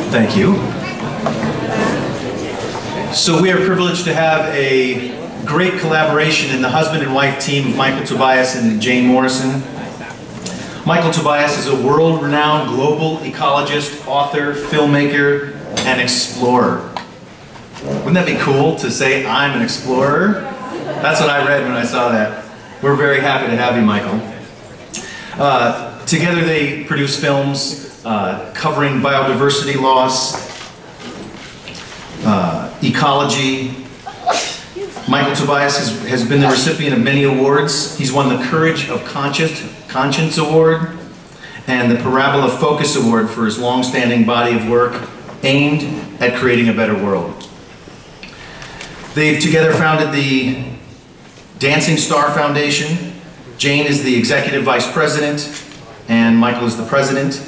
Thank you. So we are privileged to have a great collaboration in the husband and wife team of Michael Tobias and Jane Morrison. Michael Tobias is a world-renowned global ecologist, author, filmmaker, and explorer. Wouldn't that be cool to say, I'm an explorer? That's what I read when I saw that. We're very happy to have you, Michael. Together they produce films covering biodiversity loss, ecology. Michael Tobias has been the recipient of many awards. He's won the Courage of Conscience Award and the Parabola Focus Award for his long-standing body of work aimed at creating a better world. They've together founded the Dancing Star Foundation. Jane is the executive vice president and Michael is the president.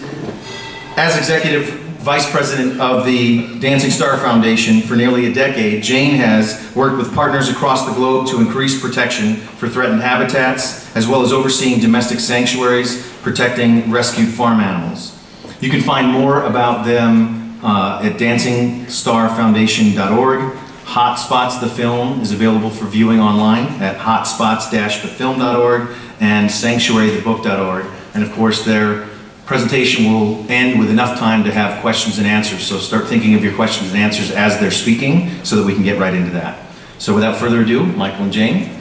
As executive vice president of the Dancing Star Foundation for nearly a decade, Jane has worked with partners across the globe to increase protection for threatened habitats, as well as overseeing domestic sanctuaries, protecting rescued farm animals. You can find more about them at DancingStarFoundation.org. Hotspots the Film is available for viewing online at hotspots-thefilm.org and sanctuarythebook.org. And of course, their presentation will end with enough time to have questions and answers. So start thinking of your questions and answers as they're speaking so that we can get right into that. So without further ado, Michael and Jane.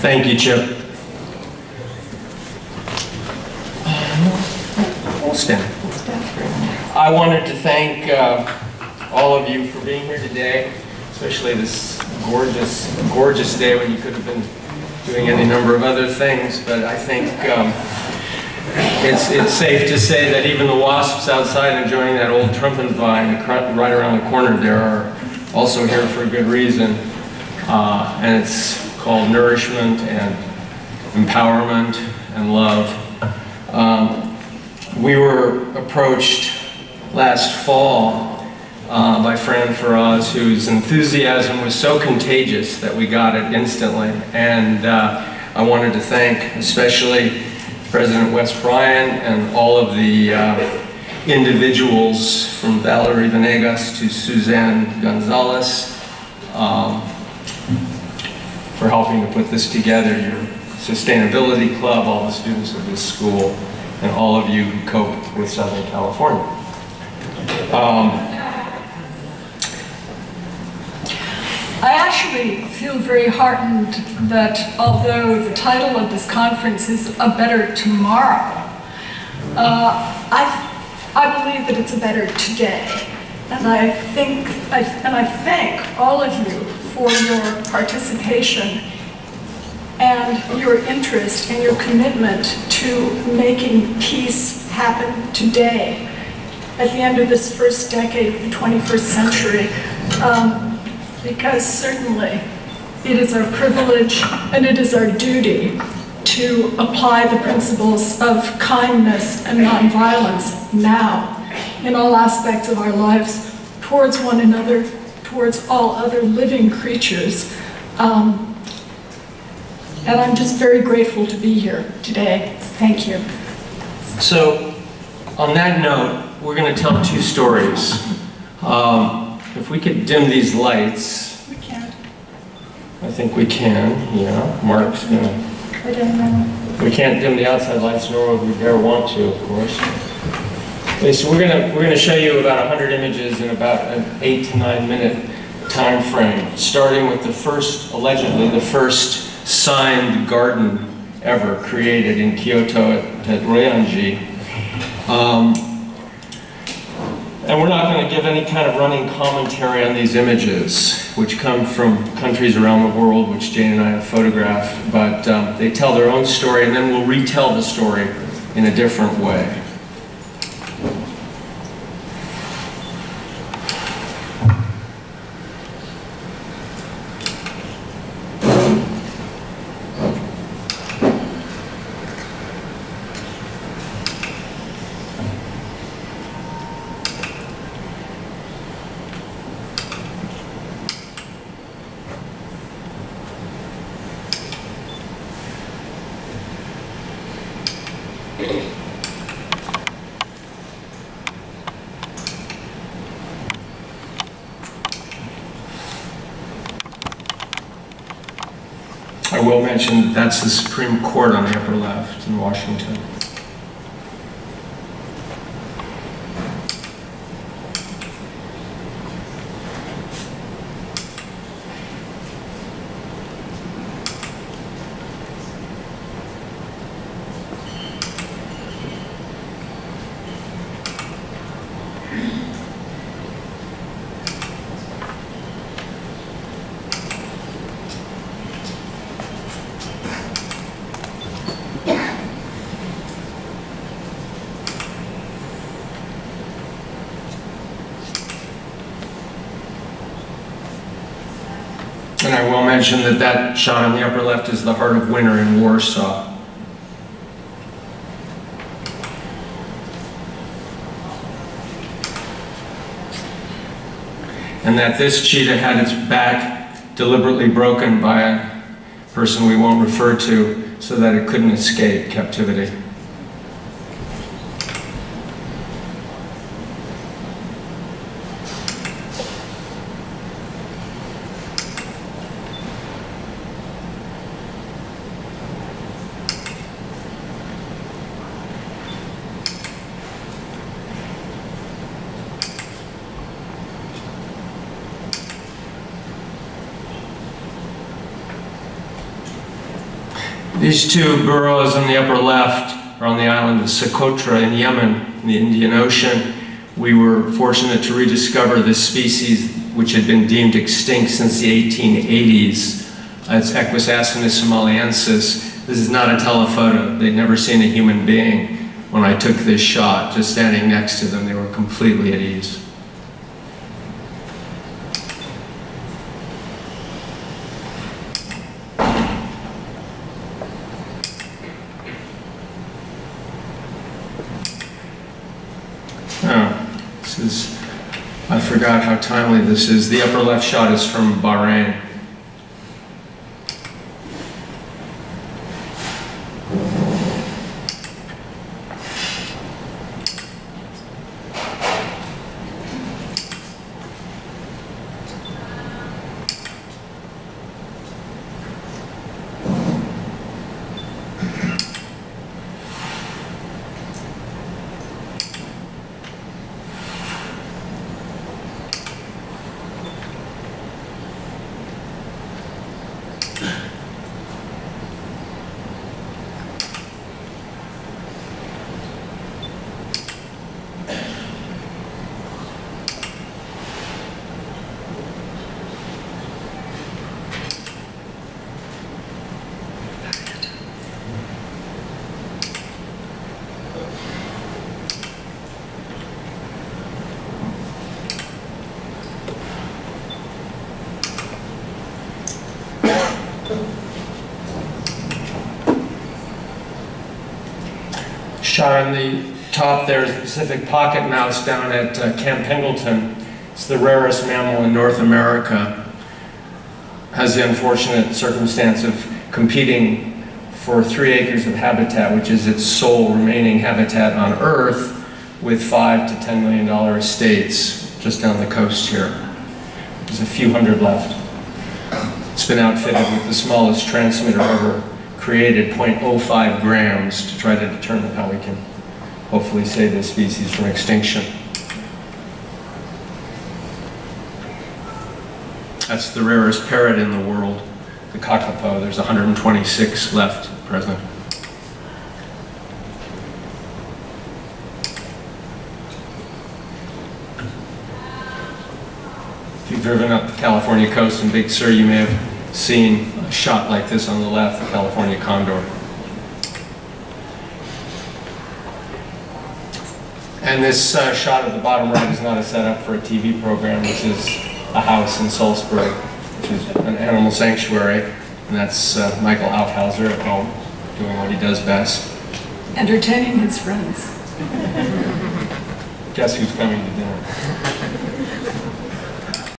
Thank you, Chip. I wanted to thank all of you for being here today, especially this gorgeous day when you could have been doing any number of other things. But I think it's safe to say that even the wasps outside enjoying that old trumpet vine right around the corner there are also here for a good reason. And it's called nourishment and empowerment and love. We were approached last fall by Fran Faraz, whose enthusiasm was so contagious that we got it instantly. And I wanted to thank especially President Wes Bryan and all of the individuals from Valerie Venegas to Suzanne Gonzalez for helping to put this together, your Sustainability Club, all the students of this school, and all of you who cope with Southern California. I actually feel very heartened that although the title of this conference is A Better Tomorrow, I believe that it's a better today. And I thank all of you for your participation and your interest and your commitment to making peace happen today at the end of this first decade of the 21st century. Because certainly it is our privilege and it is our duty to apply the principles of kindness and nonviolence now in all aspects of our lives towards one another, towards all other living creatures. And I'm just very grateful to be here today. Thank you. So, on that note, we're going to tell two stories. If we could dim these lights. We can. I think we can, yeah. Mark's going to. We can't dim the outside lights, nor would we dare want to, of course. Okay, so we're going to show you about 100 images in about an 8 to 9 minute time frame, starting with the first, allegedly, the first signed garden ever created in Kyoto at Ryoanji. And we're not going to give any kind of running commentary on these images, which come from countries around the world, which Jane and I have photographed, but they tell their own story, and then we'll retell the story in a different way. will mention that's the Supreme Court on the upper left in Washington. And I will mention that that shot on the upper left is the Heart of Winter in Warsaw. And that this cheetah had its back deliberately broken by a person we won't refer to so that it couldn't escape captivity. These two burrows on the upper left are on the island of Socotra in Yemen, in the Indian Ocean. We were fortunate to rediscover this species, which had been deemed extinct since the 1880s. It's Equus asinus somaliensis. This is not a telephoto. They'd never seen a human being. When I took this shot, just standing next to them, they were completely at ease. I forgot how timely this is. The upper left shot is from Bahrain. Shot on the top there is the Pacific pocket mouse down at Camp Pendleton. It's the rarest mammal in North America. Has the unfortunate circumstance of competing for 3 acres of habitat, which is its sole remaining habitat on Earth, with $5 to $10 million estates just down the coast here. There's a few hundred left. It's been outfitted with the smallest transmitter ever created, 0.05 grams, to try to determine how we can hopefully save this species from extinction. That's the rarest parrot in the world, the kakapo. There's 126 left at present. If you've driven up the California coast in Big Sur, you may have seen a shot like this on the left, the California condor. And this shot at the bottom right is not a setup for a TV program. This is a house in Salzburg, which is an animal sanctuary. And that's Michael Aufhauser at home, doing what he does best. Entertaining his friends. Guess who's coming to dinner?